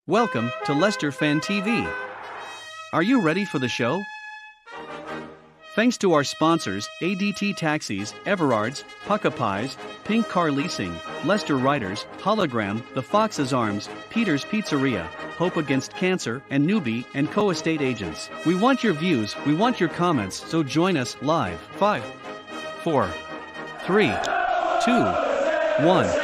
Welcome to LeicesterFanTV. Are you ready for the show? Thanks to our sponsors, ADT Taxis, Everard's, Pucka Pies, Pink Car Leasing, Leicester Riders, Hologram, The Fox's Arms, Peter's Pizzeria, Hope Against Cancer, and Newbie and Co-Estate Agents. We want your views, we want your comments, so join us live. 5, 4, 3, 2, 1.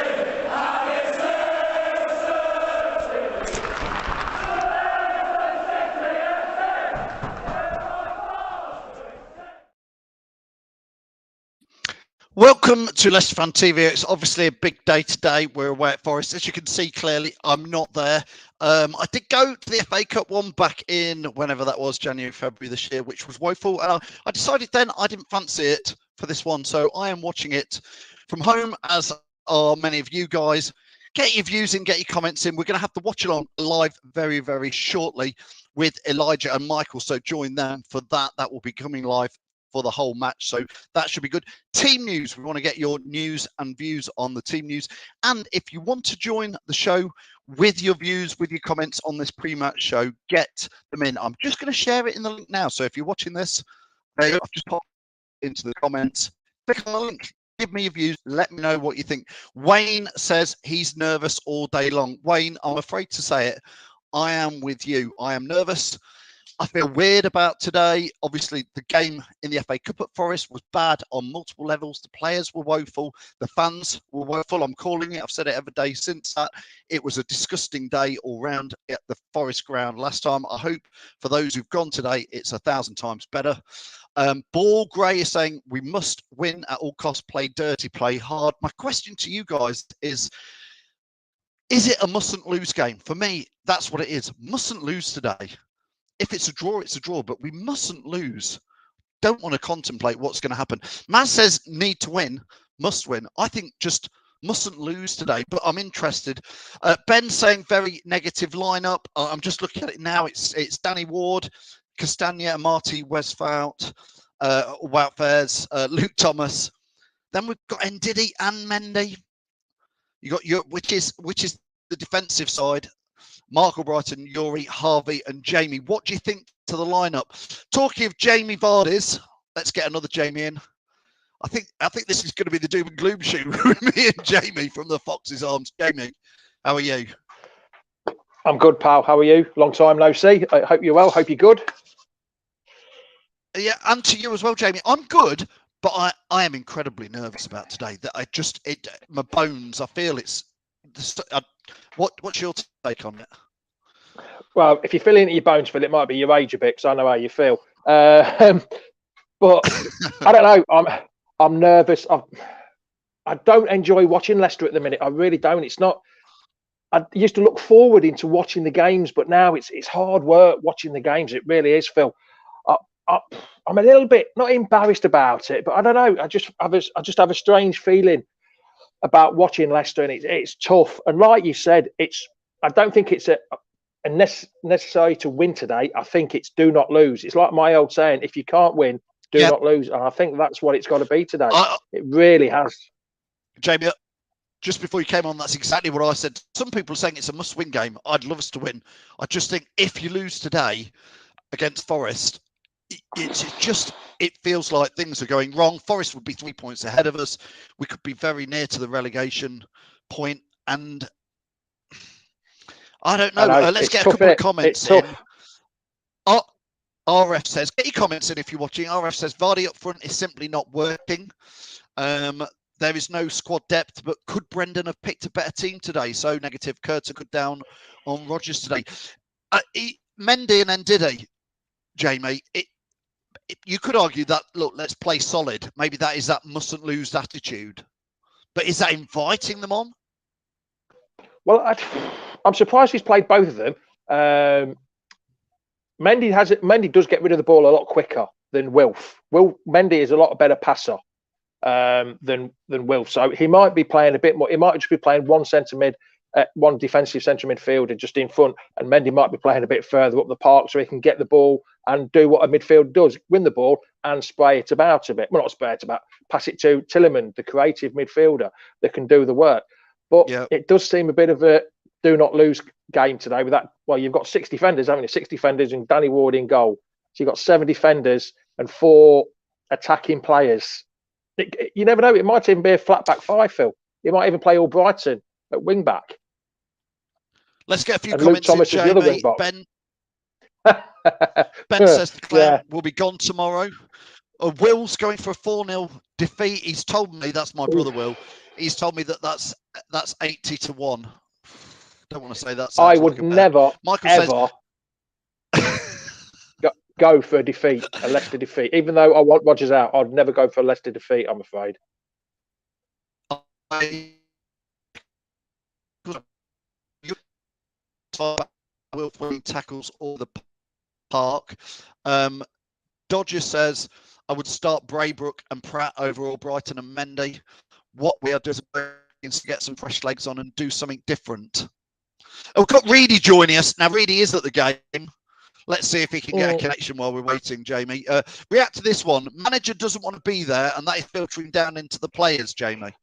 Welcome to LeicesterFanTV. It's obviously a big day today. We're away at Forest. As you can see clearly, I'm not there. I did go to the FA Cup one back in whenever that was, January, February this year, which was woeful. And I decided then I didn't fancy it for this one. So I am watching it from home, as are many of you guys. Get your views in, get your comments in. We're going to have to watch it on live very, very shortly with Elijah and Michael. So join them for that. That will be coming live for the whole match, so that should be good. Team news, we want to get your news and views on the team news, and if you want to join the show with your views, with your comments on this pre-match show, get them in. I'm just going to share it in the link now, so if you're watching this, I've just popped into the comments, click on the link, give me your views, let me know what you think. Wayne says he's nervous all day long. Wayne, I'm afraid to say it, I am with you. I am nervous. I feel weird about today. Obviously, the game in the FA Cup at Forest was bad on multiple levels. The players were woeful. The fans were woeful. I'm calling it. I've said it every day since that. It was a disgusting day all round at the Forest ground last time. I hope for those who've gone today, it's 1,000 times better. Ball Gray is saying we must win at all costs, play dirty, play hard. My question to you guys is it a mustn't lose game? For me, that's what it is. Mustn't lose today. If it's a draw, it's a draw, but we mustn't lose. Don't want to contemplate what's going to happen. Maz says need to win, must win. I think just mustn't lose today, but I'm interested. Ben saying very negative lineup. I'm just looking at it now. It's Danny Ward, Castagna, Marty, Westphal, Woutfers, Luke Thomas. Then we've got Ndidi and Mendy. You got your which is the defensive side. Marco Brighton, Yuri, Harvey, and Jamie. What do you think to the lineup? Talking of Jamie Vardy's, let's get another Jamie in. I think this is going to be the doom and gloom show with me and Jamie from the Fox's Arms. Jamie, how are you? I'm good, pal. How are you? Long time no see. I hope you're well. Hope you're good. Yeah, and to you as well, Jamie. I'm good, but I am incredibly nervous about today. That my bones. I feel it's. What's your take on it? Well, if you're feeling it, your bones feel it might be your age a bit, because I know how you feel. But I don't know. I'm nervous. I don't enjoy watching Leicester at the minute. I really don't. It's not. I used to look forward into watching the games, but now it's hard work watching the games. It really is, Phil. I'm a little bit not embarrassed about it, but I don't know. I just have a strange feeling about watching Leicester, and it's tough. And like you said, I don't think it's a necessary to win today. I think it's do not lose. It's like my old saying: if you can't win, do not lose. And I think that's what it's got to be today. It really has. Jamie, just before you came on, that's exactly what I said. Some people are saying it's a must-win game. I'd love us to win. I just think if you lose today against Forest, it feels like things are going wrong. Forest would be 3 points ahead of us. We could be very near to the relegation point. And I don't know. Let's get a couple of comments in. RF says, get your comments in if you're watching. RF says, Vardy up front is simply not working. There is no squad depth, but could Brendan have picked a better team today? So negative. Kurtz could down on Rodgers today. Mendy and Ndidi, Jamie, you could argue that, look, let's play solid. Maybe that is that mustn't lose attitude. But is that inviting them on? Well, I'm surprised he's played both of them. Mendy does get rid of the ball a lot quicker than Wilf. Mendy is a lot better passer than Wilf. So he might be playing a bit more. He might just be playing one centre mid, one defensive centre midfielder just in front, and Mendy might be playing a bit further up the park so he can get the ball and do what a midfielder does, win the ball and spray it about a bit. Well, not spray it about, pass it to Tillman, the creative midfielder that can do the work. But it does seem a bit of a do not lose game today with that. Well, you've got 6 defenders, haven't you? 6 defenders and Danny Ward in goal. So you've got 7 defenders and 4 attacking players. You never know. It might even be a flat back 5, Phil. You might even play all Brighton at wing back. Let's get a few and comments Luke Thomas in, is the other Jamie. wing Ben says the clown Yeah. will be gone tomorrow. Will's going for a 4-0 defeat. He's told me, that's my brother Will, he's told me that's 80-1. Don't want to say that. I would never, Michael ever go for a defeat, a Leicester defeat. Even though I want Rodgers out, I'd never go for a Leicester defeat, I'm afraid. Will tackles all the park. Dodger says, I would start Braybrook and Pratt over all Brighton and Mendy. What we are doing is to get some fresh legs on and do something different. We've got Reedy joining us. Now, Reedy is at the game. Let's see if he can get a connection while we're waiting, Jamie. React to this one. Manager doesn't want to be there, and that is filtering down into the players, Jamie.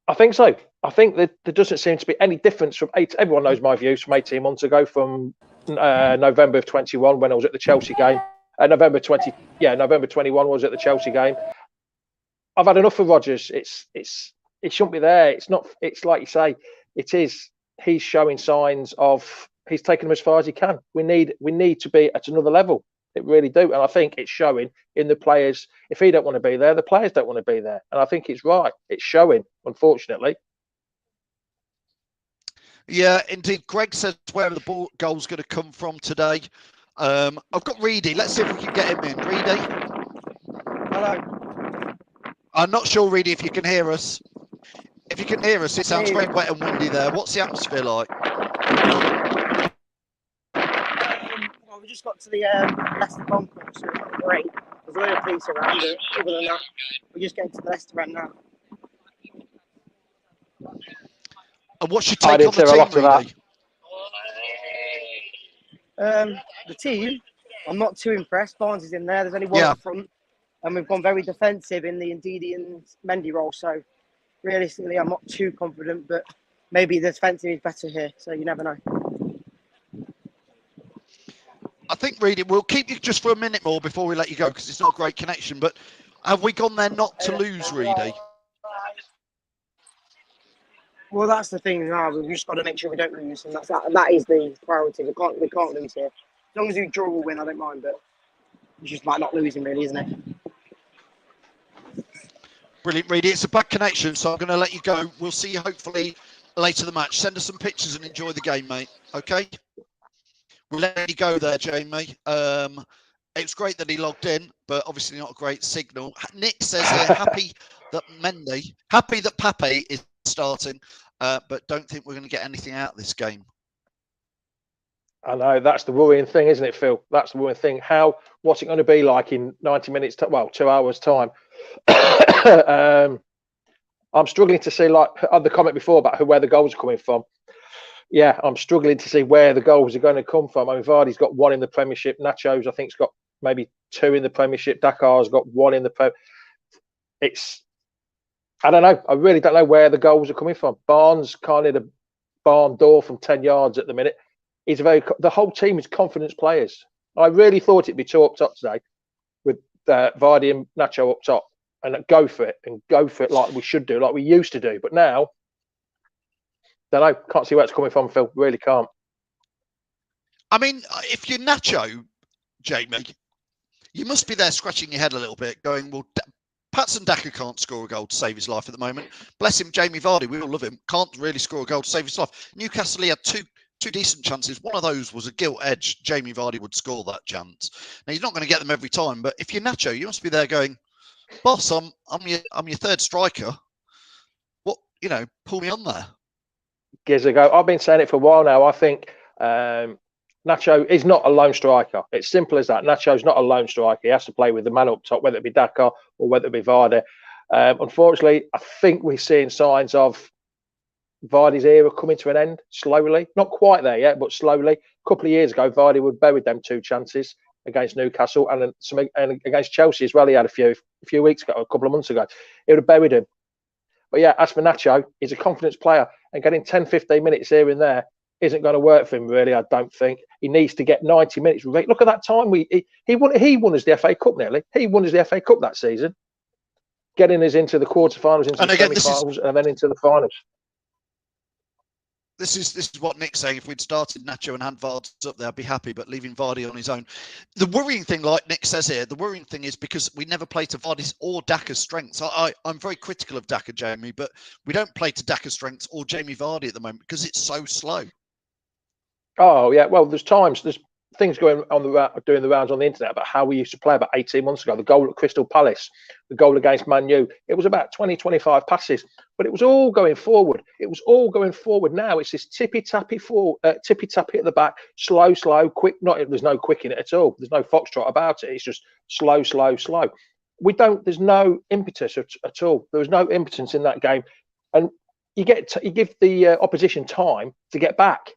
I think so. I think that there doesn't seem to be any difference from everyone knows my views from 18 months ago, from November of 21 when I was at the Chelsea game. November 21 was at the Chelsea game. I've had enough of Rodgers. It shouldn't be there. It's not. It's like you say. It is. He's showing signs of. He's taken them as far as he can. We need to be at another level. It really do. And I think it's showing in the players. If he don't want to be there, the players don't want to be there. And I think it's right. It's showing, unfortunately. Yeah, indeed. Greg says where the goal's going to come from today. I've got Reedy. Let's see if we can get him in. Reedy? Hello. I'm not sure, Reedy, if you can hear us. If you can hear us, it sounds very wet and windy there. What's the atmosphere like? Well, we just got to the Leicester concourse, so it's not great. There's a lot of police around it. Other than that, we're just getting to the Leicester end now. And what's your take on the team, Reedy? The team, I'm not too impressed. Barnes is in there. There's only one up front. And we've gone very defensive in the Ndidi and Mendy role. So realistically, I'm not too confident, but maybe the defensive is better here. So you never know. I think, Reedy, we'll keep you just for a minute more before we let you go because it's not a great connection. But have we gone there not to lose, Reedy? Well, that's the thing now. We've just got to make sure we don't lose, and that is the priority. We can't lose here. As long as we draw or win, I don't mind. But it's just about not losing, really, isn't it? Brilliant, Reedy. It's a bad connection, so I'm going to let you go. We'll see you hopefully later the match. Send us some pictures and enjoy the game, mate. Okay? We'll let you go there, Jamie. It's great that he logged in, but obviously not a great signal. Nick says they're happy that Pape is starting, but don't think we're going to get anything out of this game. I know, that's the worrying thing, isn't it, Phil? That's the worrying thing. What's it going to be like in 90 minutes, 2 hours time? I'm struggling to see, like the comment before about where the goals are coming from. Yeah, I'm struggling to see where the goals are going to come from. I mean, Vardy's got 1 in the Premiership. Nacho's, I think, has got maybe 2 in the Premiership. Dakar's got 1 in the I don't know. I really don't know where the goals are coming from. Barnes kind of the barn door from 10 yards at the minute. The whole team is confidence players. I really thought it'd be 2 up top today with Vardy and Nacho up top and go for it like we should do, like we used to do. But now, don't know. Can't see where it's coming from, Phil. Really can't. I mean, if you're Nacho, Jamie, you must be there scratching your head a little bit, going, well, Patson Daka can't score a goal to save his life at the moment. Bless him, Jamie Vardy, we all love him, can't really score a goal to save his life. Newcastle, he had two decent chances. One of those was a gilt edge. Jamie Vardy would score that chance. Now, he's not going to get them every time, but if you're Nacho, you must be there going, boss, I'm your third striker. What, pull me on there. Years ago, I've been saying it for a while now. I think Nacho is not a lone striker. It's simple as that. Nacho's not a lone striker. He has to play with the man up top, whether it be Daka or whether it be Vardy. Unfortunately, I think we're seeing signs of Vardy's era coming to an end slowly. Not quite there yet, but slowly. A couple of years ago, Vardy would buried them 2 chances against Newcastle and against Chelsea as well. He had a few weeks ago, a couple of months ago. He would have buried him. But yeah, as for Nacho, he's a confidence player, and getting 10, 15 minutes here and there isn't going to work for him, really. I don't think he needs to get 90 minutes. Look at that time he won us the FA Cup nearly. He won us the FA Cup that season, getting us into the quarterfinals, into the semi-finals, and then into the finals. This is what Nick's saying. If we'd started Nacho and had Vardy up there, I'd be happy, but leaving Vardy on his own. The worrying thing, like Nick says here, the worrying thing is because we never play to Vardy's or Daka's strengths. I'm very critical of Daka, Jamie, but we don't play to Daka's strengths or Jamie Vardy at the moment because it's so slow. Oh, yeah. Well, there's things going on doing the rounds on the internet about how we used to play about 18 months ago. The goal at Crystal Palace, the goal against Man U, it was about 20, 25 passes, but it was all going forward. It was all going forward. Now it's this tippy-tappy at the back, slow, quick. There's no quick in it at all. There's no foxtrot about it. It's just slow. There's no impetus at all. There was no impotence in that game. And you give the opposition time to get back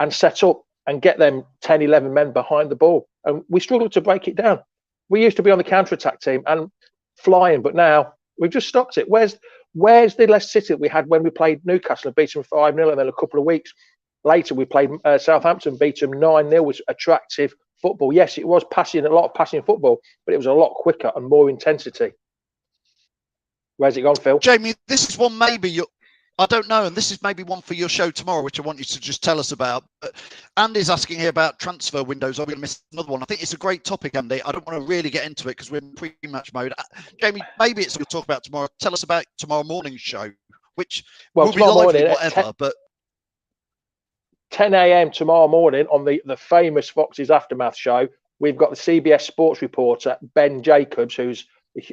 and set up and get them 10, 11 men behind the ball. And we struggled to break it down. We used to be on the counter-attack team and flying, but now we've just stopped it. Where's the Leicester City that we had when we played Newcastle and beat them 5-0, and then a couple of weeks later we played Southampton, beat them 9-0 with attractive football. Yes, it was a lot of passing football, but it was a lot quicker and more intensity. Where's it gone, Phil? Jamie, this is one maybe I don't know, and this is maybe one for your show tomorrow, which I want you to just tell us about. Andy's asking here about transfer windows. I'm going to miss another one. I think it's a great topic, Andy. I don't want to really get into it because we're in pre-match mode. Jamie, maybe it's what we'll talk about tomorrow. Tell us about tomorrow morning's show, which will be lively, whatever. But 10 a.m. tomorrow morning on the famous Fox's Aftermath show, we've got the CBS sports reporter, Ben Jacobs, who's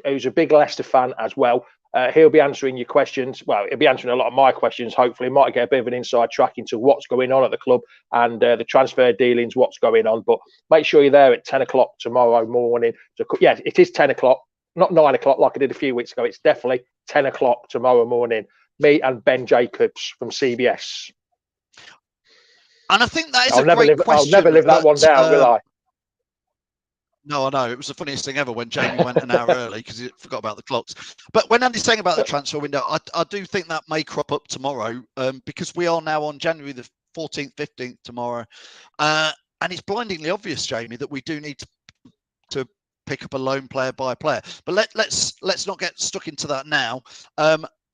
a big Leicester fan as well. He'll be answering your questions. Well, he'll be answering a lot of my questions, hopefully. Might get a bit of an inside track into what's going on at the club and the transfer dealings, what's going on. But make sure you're there at 10 o'clock tomorrow morning. So, yeah, it is 10 o'clock, not 9 o'clock like I did a few weeks ago. It's definitely 10 o'clock tomorrow morning. Me and Ben Jacobs from CBS. And I think that is a great question. I'll never live that one down, will I? No, I know. It was the funniest thing ever when Jamie went an hour early because he forgot about the clocks. But when Andy's saying about the transfer window, I do think that may crop up tomorrow because we are now on January the 14th, 15th tomorrow. And it's blindingly obvious, Jamie, that we do need to pick up a loan player by player. But let's not get stuck into that now.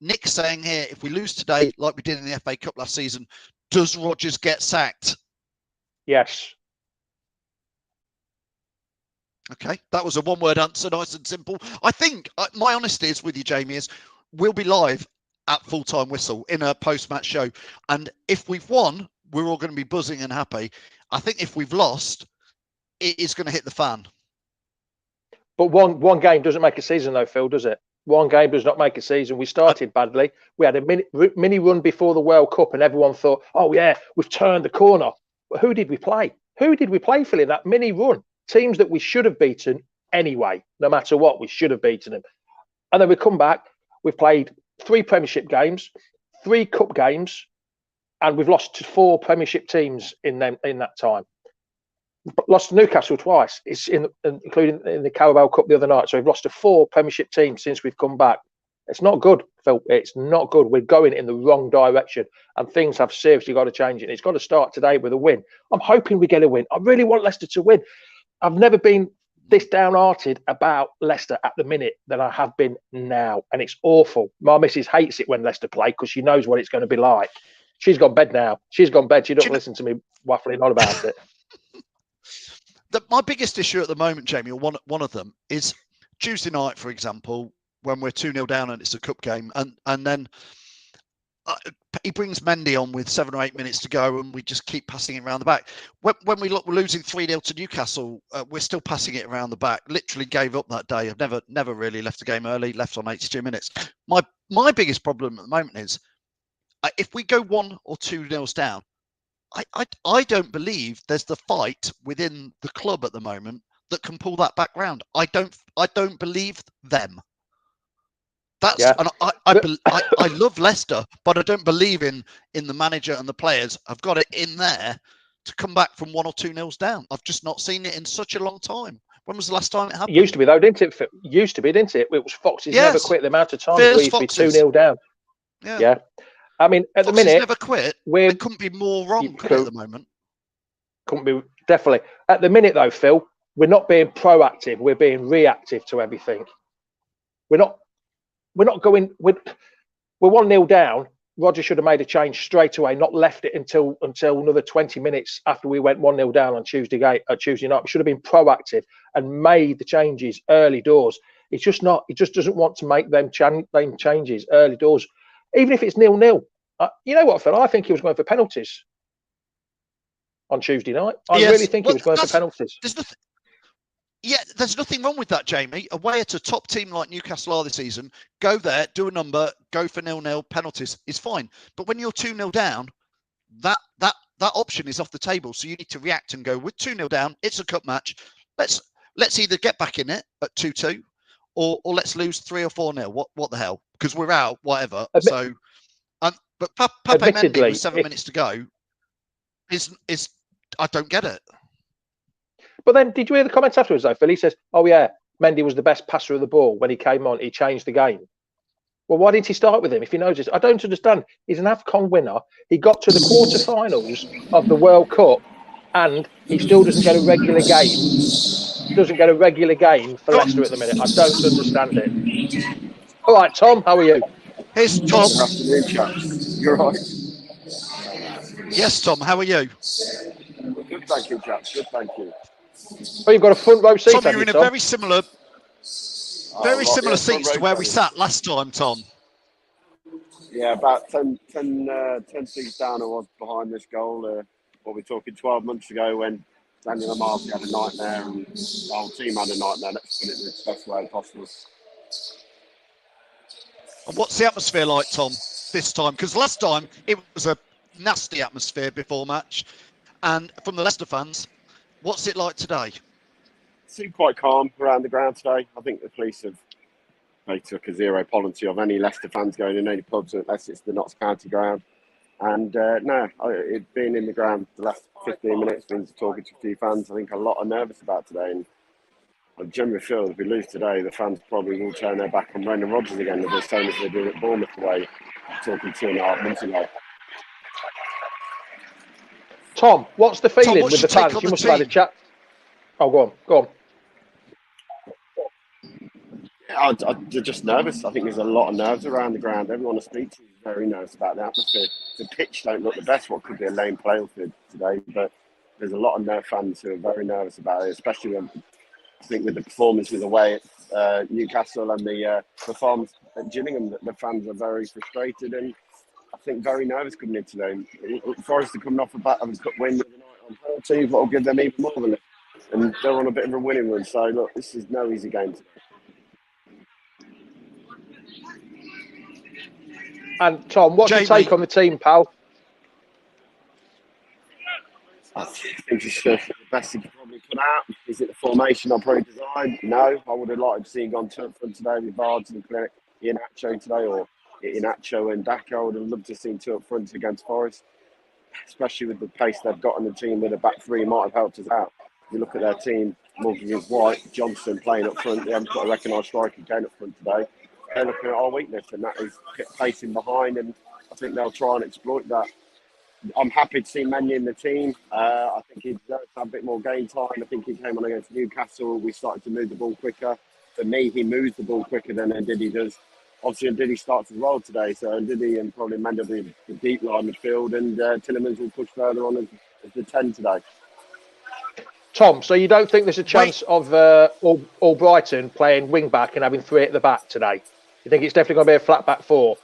Nick's saying here, if we lose today, like we did in the FA Cup last season, does Rodgers get sacked? Yes. Okay, that was a one-word answer, nice and simple. I think my honesty is with you, Jamie, is we'll be live at full-time whistle in a post-match show. And if we've won, we're all going to be buzzing and happy. I think if we've lost, it is going to hit the fan. But one game doesn't make a season, though, Phil, does it? One game does not make a season. We started badly. We had a mini run before the World Cup, and everyone thought, oh, yeah, we've turned the corner. But who did we play? Who did we play, Phil, in that mini run? Teams that we should have beaten anyway, no matter what, we should have beaten them. And then we come back, we've played 3 Premiership games, 3 Cup games, and we've lost to 4 Premiership teams in that time. Lost to Newcastle twice, including in the Carabao Cup the other night. So we've lost to 4 Premiership teams since we've come back. It's not good, Phil. It's not good. We're going in the wrong direction, and things have seriously got to change. And it's got to start today with a win. I'm hoping we get a win. I really want Leicester to win. I've never been this downhearted about Leicester at the minute than I have been now. And it's awful. My missus hates it when Leicester play because she knows what it's going to be like. She's gone bed now. She's gone bed. She doesn't listen to me waffling on about it. My biggest issue at the moment, Jamie, or one of them, is Tuesday night, for example, when we're 2-0 down and it's a cup game. And then he brings Mendy on with 7 or 8 minutes to go, and we just keep passing it around the back. When we're losing 3-0 to Newcastle, we're still passing it around the back. Literally gave up that day. I've never really left a game early, left on 82 minutes. My biggest problem at the moment is if we go 1 or 2-0 down, I don't believe there's the fight within the club at the moment that can pull that back round. I don't believe them. And I love Leicester, but I don't believe in the manager and the players. I've got it in there to come back from 1 or 2-0 down. I've just not seen it in such a long time. When was the last time it happened? It used to be, though, didn't it? It used to be, didn't it? It was Foxes never quit the amount of times we used to be 2-0 down. Yeah. I mean, at the Foxes minute, never quit. We couldn't be more wrong, could it, at the moment? Couldn't be, definitely. At the minute, though, Phil, we're not being proactive. We're being reactive to everything. We're not going. We're 1-0 down. Roger should have made a change straight away, not left it until another 20 minutes after we went 1-0 down on Tuesday night. We should have been proactive and made the changes early doors. It's just not. He just doesn't want to make them changes early doors, even if it's 0-0. You know what, Phil? I think he was going for penalties on Tuesday night. I really think he was going for penalties. There's nothing wrong with that, Jamie. Away at a top team like Newcastle are this season, go there, do a number, go for 0-0, penalties is fine. But when you're 2-0 down, that option is off the table. So you need to react and go, we're 2-0 down. It's a cup match. Let's either get back in it at 2-2, or let's lose 3 or 4-0. What the hell? Because we're out, whatever. But Pape Mendy with 7 minutes to go is I don't get it. But then, did you hear the comments afterwards, though, Phil? He says, oh, yeah, Mendy was the best passer of the ball when he came on. He changed the game. Well, why didn't he start with him if he knows this? I don't understand. He's an AFCON winner. He got to the quarterfinals of the World Cup, and he still doesn't get a regular game. Doesn't get a regular game for Leicester at the minute. I don't understand it. All right, Tom, how are you? Here's Tom. Good afternoon, chaps. You're right. Yes, Tom, how are you? Good, thank you, chaps. Good, thank you. Oh, you've got a front row seat. Tom, you're in a very similar seats to where we sat last time, Tom. Yeah, about 10 seats down I was behind this goal. What we're talking 12 months ago when Daniel Amartey had a nightmare and the whole team had a nightmare. Let's put it in the best way possible. And what's the atmosphere like, Tom, this time? Because last time it was a nasty atmosphere before match. And from the Leicester fans, what's it like today? It seemed quite calm around the ground today. I think the police they took a zero policy of any Leicester fans going in any pubs unless it's the Notts County ground. And it being in the ground the last 15 minutes, been talking to a few fans, I think a lot are nervous about today. And I generally feel if we lose today, the fans probably will turn their back on Brendan Rodgers again, the same as they did at Bournemouth away, talking 2.5 months ago. Tom, what's the feeling with the fans? You must have had a chat. Oh, go on. They're just nervous. I think there's a lot of nerves around the ground. Everyone I speak to is very nervous about the atmosphere. The pitch don't look the best. What could be a lame playfield today, but there's a lot of fans who are very nervous about it, especially when I think with the performances away at Newcastle and the performance at Gillingham, the fans are very frustrated and I think very nervous coming in today. Forest are coming off a cup win the night on penalties, what will give them even more than it. And they're on a bit of a winning run. So look, this is no easy game today. And Tom, what's your take on the team, pal? I think it's the best he could probably put out. Is it the formation I probably designed? No. I would have liked to see him gone to up front today with Vards and Iheanacho today, or Iheanacho and Daka. I would have loved to see 2 up front against Forest, especially with the pace they've got in the team with a back three might have helped us out. If you look at their team, Morgan is White, Johnson playing up front. They haven't got a recognised striker going up front today. They're looking at our weakness, and that is pacing behind, and I think they'll try and exploit that. I'm happy to see Manny in the team. I think he deserves to have a bit more game time. I think he came on against Newcastle. We started to move the ball quicker. For me, he moves the ball quicker than Ndidi does. Obviously, Ndidi starts as well today, so Ndidi and probably Mandy will be the deep line midfield, and Tillemans will push further on as the 10 today. Tom, so you don't think there's a chance of Albrighton playing wing back and having 3 at the back today? You think it's definitely going to be a flat back 4?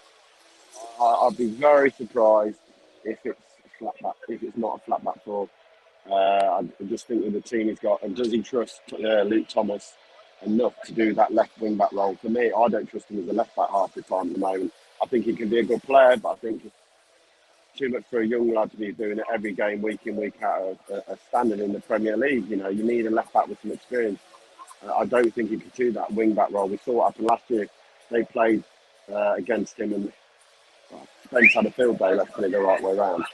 I'd be very surprised if it's flat back. If it's not a flat back 4, I just think with the team he's got, and does he trust Luke Thomas enough to do that left wing back role? For me, I don't trust him as a left back half the time at the moment. I think he can be a good player, but I think it's too much for a young lad to be doing it every game, week in, week out, a standard in the Premier League. You know, you need a left back with some experience. I don't think he could do that wing back role. We saw what happened last year. They played against him, and Spence had a field day. Let's put it the right way around.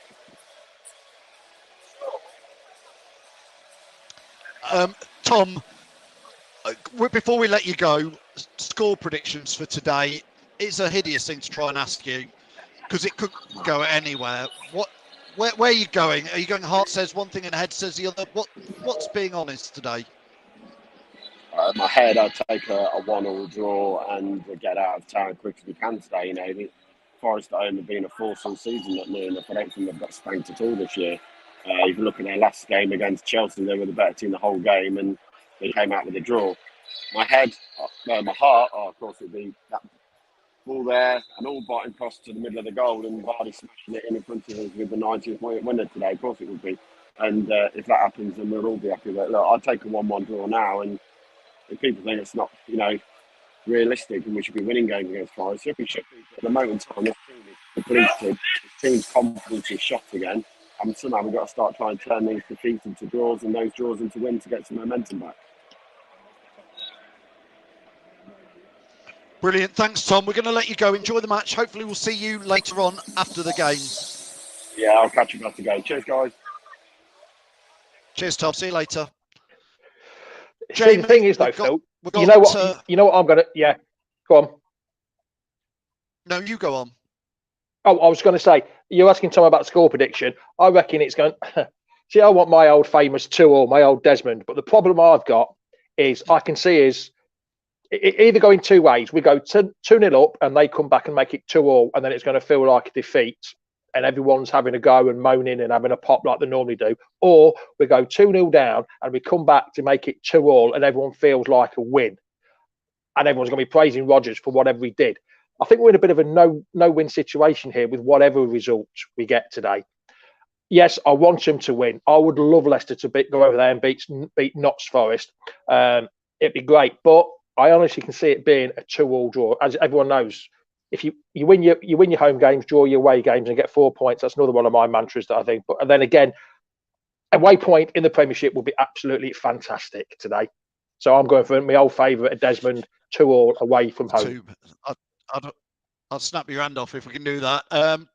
Tom, before we let you go, score predictions for today. It's a hideous thing to try and ask you. because it could go anywhere. Where are you going? Are you going heart says one thing and head says the other? What's being honest today? My head, I'd take a 1-1 draw and get out of town as quick as we can today. You know, Forest at home have been a force all season, not near enough. I don't think they've got spanked at all this year. If you look at their last game against Chelsea, they were the better team the whole game and they came out with a draw. My head, my heart, of course, it would be that ball there and all biting across to the middle of the goal and Vardy smashing it in front of us with the 90th winner today. Of course it would be. And if that happens, then we'll all be happy. But look, I'd take a 1-1 draw now. And if people think it's not, realistic and we should be winning games against Forest, we should be. But at the moment in time, this team is depleted. This team's confidence is shot again. And somehow we've got to start trying to turn these defeats into draws and those draws into wins to get some momentum back. Brilliant. Thanks, Tom. We're going to let you go. Enjoy the match. Hopefully we'll see you later on after the game. Yeah, I'll catch you after the game. Cheers, guys. Cheers, Tom. See you later. See, the thing is, though, Phil, you know what I'm going to... Yeah, go on. No, you go on. Oh, I was going to say, you're asking Tom about the score prediction. I reckon it's going... See, I want my old famous 2-2, my old Desmond. But the problem I've got is I can see is either going two ways. We go 2-0 up and they come back and make it 2-2, and then it's going to feel like a defeat and everyone's having a go and moaning and having a pop like they normally do. Or we go 2-0 down and we come back to make it 2-2 and everyone feels like a win. And everyone's going to be praising Rodgers for whatever he did. I think we're in a bit of a no-win situation here with whatever result we get today. Yes, I want them to win. I would love Leicester to go over there and beat Notts Forest. It'd be great. But I honestly can see it being a 2-2 draw. As everyone knows, if you win your home games, draw your away games and get 4 points, that's another one of my mantras that I think. But then again, away point in the Premiership will be absolutely fantastic today. So I'm going for my old favourite, Desmond, 2-2 away from home. I'd snap your hand off if we can do that.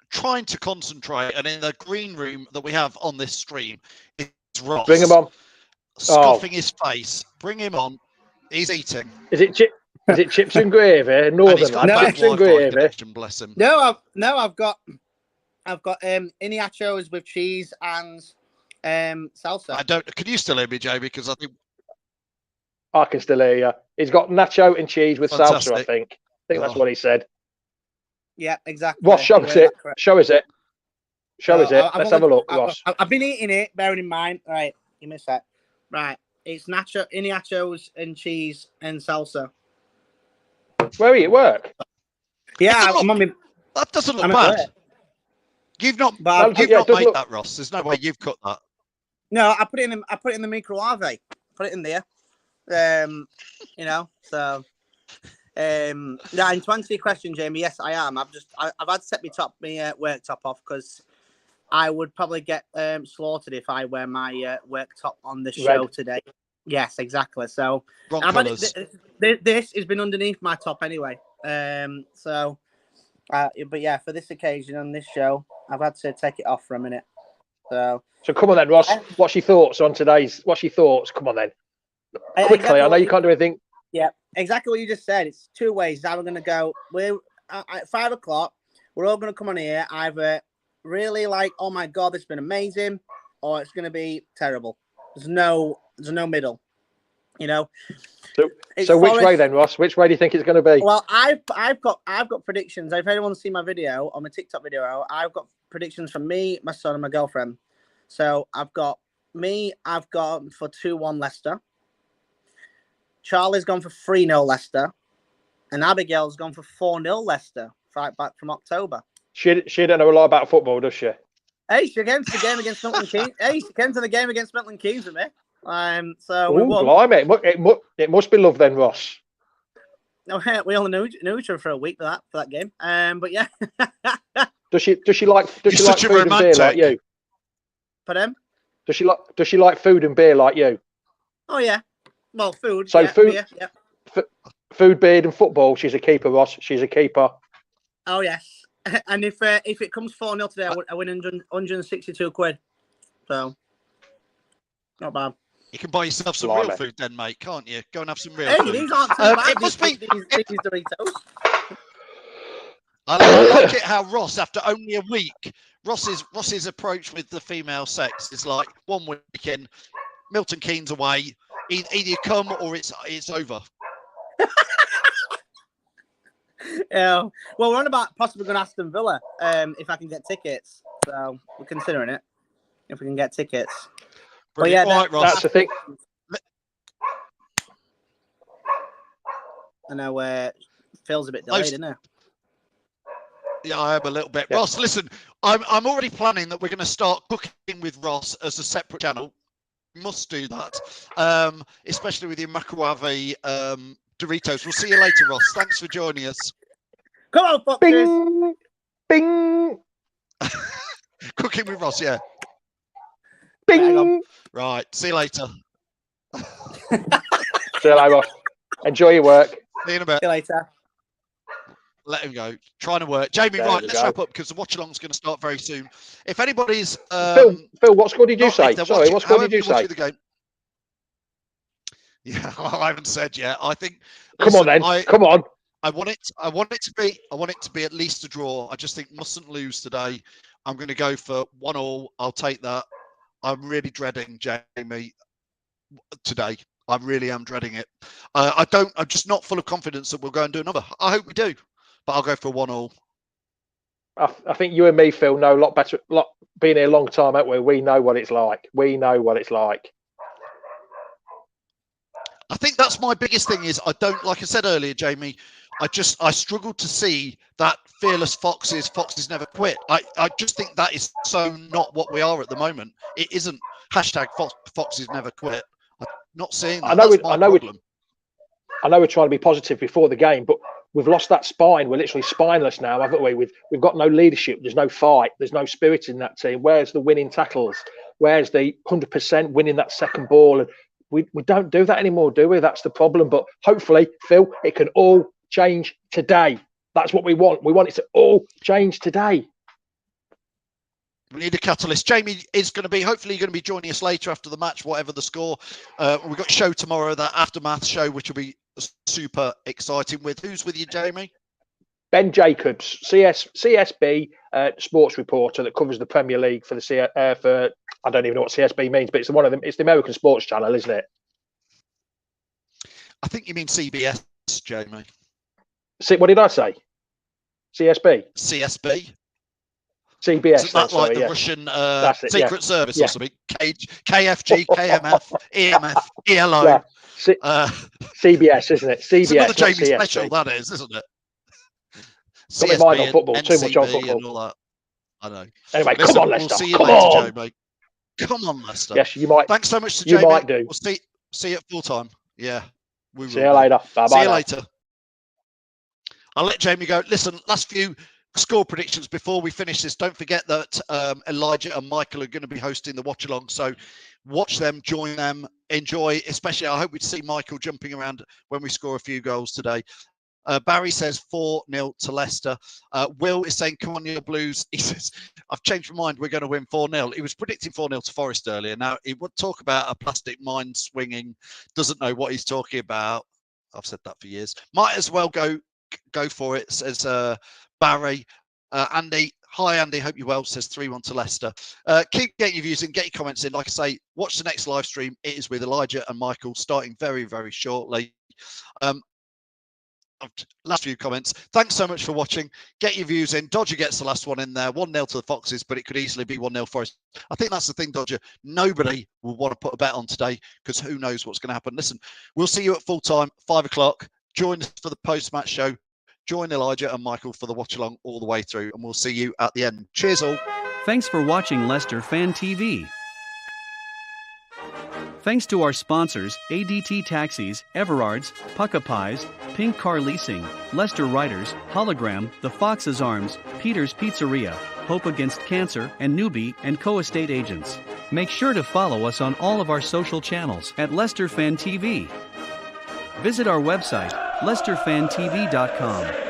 Trying to concentrate, and in the green room that we have on this stream is Ross. Bring him on. Scoffing his face. Bring him on. He's eating. Is it chips and gravy? Northern lad. Chips and gravy. Bless him. No, I've got iniachos with cheese and salsa. Can you still hear me, Jamie? Because I think I can still hear you. He's got nacho and cheese with salsa, I think. I think that's what he said. Yeah, exactly. Ross, show us it. Show us it. Let's have a look, Ross. I've been eating it, bearing in mind. Right, give me a sec. Right, it's iniachos and cheese and salsa. Where are you at work? Yeah, I'm on my... That doesn't look bad. You've not made that, Ross. There's no way you've cut that. No, I put it in the microwave. Put it in there. So yeah, and to answer your question, Jamie, yes, I am. I've had to set my work top off because I would probably get slaughtered if I wear my work top on the show today. Yes, exactly. So this has been underneath my top anyway. But yeah, for this occasion on this show, I've had to take it off for a minute. So come on then, Ross. What's your thoughts on today's? What's your thoughts? Come on then. Quickly, exactly. I know you can't do anything. Yeah, exactly what you just said. It's two ways. How we're going to go. We're at 5 o'clock. We're all going to come on here. Either really like, oh my god, this has been amazing, or it's going to be terrible. There's no middle. So which way then, Ross? Which way do you think it's going to be? Well, I've got predictions. If anyone's seen my video on my TikTok video, I've got predictions from me, my son, and my girlfriend. So I've got for 2-1 Leicester. Charlie's gone for 3-0 Leicester, and Abigail's gone for 4-0 Leicester. Right back from October. She don't know a lot about football, does she? Hey, she came to the game against Milton Keynes. She came to the game against Milton Keynes with me. So we won. Blimey. It must be love then, Ross. No, we only knew each other for a week for that game. But yeah. Does she like food and beer like you? Pardon? Does she like food and beer like you? Oh yeah. Well, food. So yeah, food, beer, yeah. Food, beer, and football. She's a keeper, Ross. She's a keeper. Oh yes. And if it comes 4-0 today, I win 162 quid. So not bad. You can buy yourself some real food then, mate, can't you? Go and have some real Hey, food. these aren't too bad. It must be. These Doritos. I like it how Ross, after only a week, Ross's approach with the female sex is like 1 weekend, Milton Keynes away, either you come or it's over. Yeah. Well, we're on about possibly going to Aston Villa if I can get tickets. So we're considering it if we can get tickets. But yeah, right, Ross. That's the thing. I know Phil's a bit delayed, isn't it? Yeah, I am a little bit. Yeah. Ross, listen, I'm already planning that we're going to start cooking with Ross as a separate channel. Must do that, especially with your Macawave Doritos. We'll see you later, Ross. Thanks for joining us. Come on, Foxes. Bing! Cooking with Ross, yeah. Bing! Right, see you later. See you later. Enjoy your work. See you in a bit. See you later. Let him go. Trying to work. Jamie, right, let's wrap up because the watch along is going to start very soon. If anybody's Phil, what score did you say? Sorry, what score did you say? The game. Yeah, I haven't said yet. I think. Come on then. Come on. I want it to be at least a draw. I just think mustn't lose today. I'm going to go for 1-1. I'll take that. I'm really dreading Jamie today. I really am dreading it. I'm just not full of confidence that we'll go and do another. I hope we do, but I'll go for 1-1. I think you and me, Phil, know a lot better. Been here a long time, haven't we? We know what it's like. We know what it's like. I think that's my biggest thing is I don't, like I said earlier, Jamie, I struggle to see that fearless Foxes never quit. I just think that is so not what we are at the moment. It isn't hashtag Foxes never quit. I'm not seeing that. I know we're trying to be positive before the game, but we've lost that spine. We're literally spineless now, haven't we? We've got no leadership. There's no fight. There's no spirit in that team. Where's the winning tackles? Where's the 100% winning that second ball? And we don't do that anymore, do we? That's the problem. But hopefully, Phil, it can all change today. That's what we want. We want it to all change today. We need a catalyst. Jamie is going to be, hopefully, going to be joining us later after the match, whatever the score. We've got a show tomorrow, that aftermath show, which will be super exciting. Who's with you, Jamie? Ben Jacobs, CSB sports reporter that covers the Premier League for the I don't even know what CSB means, but it's one of them. It's the American sports channel, isn't it? I think you mean CBS, Jamie. What did I say? CSB. CSB. CBS. Isn't that like the Russian Secret Service or something? KFG, KMF, EMF, ELO. Yeah. CBS, isn't it? CBS. It's another Jamie special, that is, isn't it? Got my mind on football. Too much on football. And all that. I know. Anyway, come on, Leicester. We'll see you later, Jamie. Come on, Leicester. Yes, you might. Thanks so much to Jamie. You might do. We'll see you at full time. Yeah. We will. See you later. Bye-bye. See you later. I'll let Jamie go. Listen, last few score predictions before we finish this. Don't forget that Elijah and Michael are going to be hosting the watch along. So watch them, join them, enjoy. Especially, I hope we see Michael jumping around when we score a few goals today. Barry says 4-0 to Leicester. Will is saying, come on, your Blues. He says, I've changed my mind. We're going to win 4-0. He was predicting 4-0 to Forest earlier. Now, he would talk about a plastic mind swinging, doesn't know what he's talking about. I've said that for years. Might as well go for it, says Barry. Andy, hi, Andy. Hope you're well, says 3-1 to Leicester. Keep getting your views in, get your comments in. Like I say, watch the next live stream. It is with Elijah and Michael starting very, very shortly. Last few comments. Thanks so much for watching. Get your views in. Dodger gets the last one in there. 1-0 to the Foxes, but it could easily be 1-0 Forest. I think that's the thing, Dodger. Nobody will want to put a bet on today because who knows what's going to happen. Listen, we'll see you at full time, 5 o'clock. Join us for the post-match show. Join Elijah and Michael for the watch-along all the way through, and we'll see you at the end. Cheers all. Thanks for watching Leicester Fan TV. Thanks to our sponsors, ADT Taxis, Everard's, Pucka Pies, Pink Car Leasing, Leicester Riders, Hologram, The Fox's Arms, Peter's Pizzeria, Hope Against Cancer, and Newbie & Co Estate Agents. Make sure to follow us on all of our social channels at LeicesterFanTV. Visit our website, LeicesterFanTV.com.